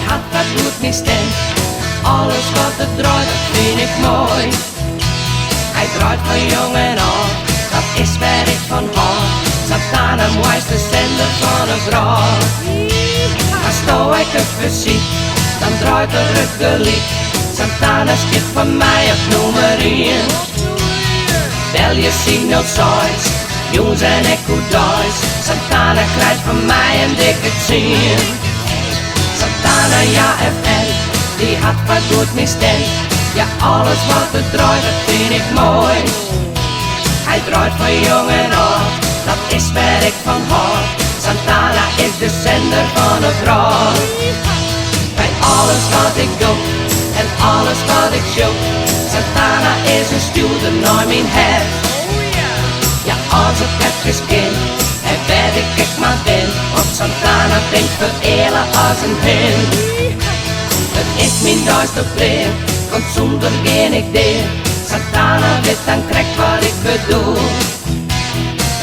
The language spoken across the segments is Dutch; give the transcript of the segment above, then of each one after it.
had wat doet niet stem. Alles wat het draait, dat vind ik mooi. Hij draait van jong en oud, dat is waar ik van hou. Santana, mooiste zender van een vrouw. Als ik even zie, dan draait er het gelied. Santana schiet van mij op nummer 1. Bel je signal zoiets, jongens en ik goed thuis. Santana krijgt van mij een dikke 10. Santana, ja FM, die had wat goed misdaan. Ja, alles wat het draait, dat vind ik mooi. Hij draait van jong en oud, dat is waar ik van hou. Santana is de zender van een vrouw. Bij alles wat ik doe en alles wat ik show, Santana is een stuurder naar mijn hart. Ja, als ik even ken en waar ik maar ben, op Santana ben ik verelen als een hen. Het is mijn duister plein, want zonder geen idee. Santana weet dan krijg wat ik bedoel.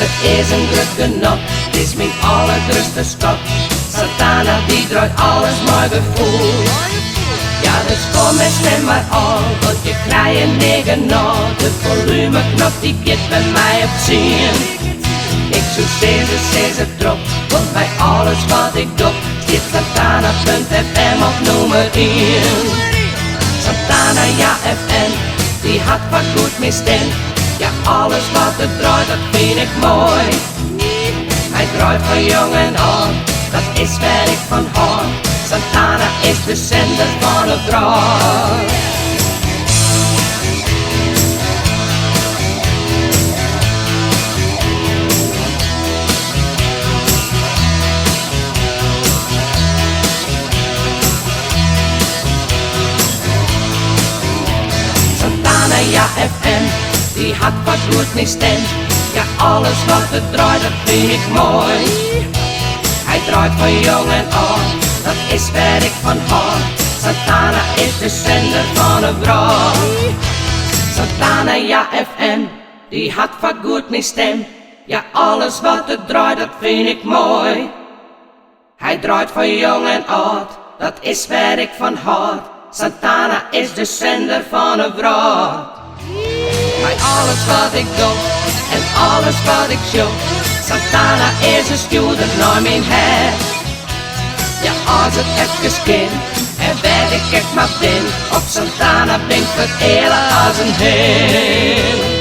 Het is een druk genot, het is mijn allerdrukste schat. Santana die draait alles maar gevoel. Ja, dus kom en stem maar aan, want je krijgt een 9 na. De volumeknop die gaat bij mij op 10. Ik zoek ze trop, want bij alles wat ik doe zit Santana.fm op nummer 1. Santana, ja FM, die had wat goed misdaan. Ja, alles wat het draait, dat vind ik mooi. Hij draait van jong en oud, dat is waar ik van hou. Santana is de zender van een vrouw. Santana, ja FM, die had wat goed misdaan. Ja, alles wat het draait, dat vind ik mooi. Hij draait van jong en oud, dat is waar ik van hou. Santana is de zender van een vrouw. Santana, ja FM, die had wat goed misdaan. Ja, alles wat het draait, dat vind ik mooi. Hij draait van jong en oud, dat is waar ik van hou. Santana is de zender van een vrouw. Bij alles wat ik doe en alles wat ik show, Santana is een stuurder naar mijn hart. Ja, als het even ken en waar ik maar ben, op Santana ben ik verelen als een hen.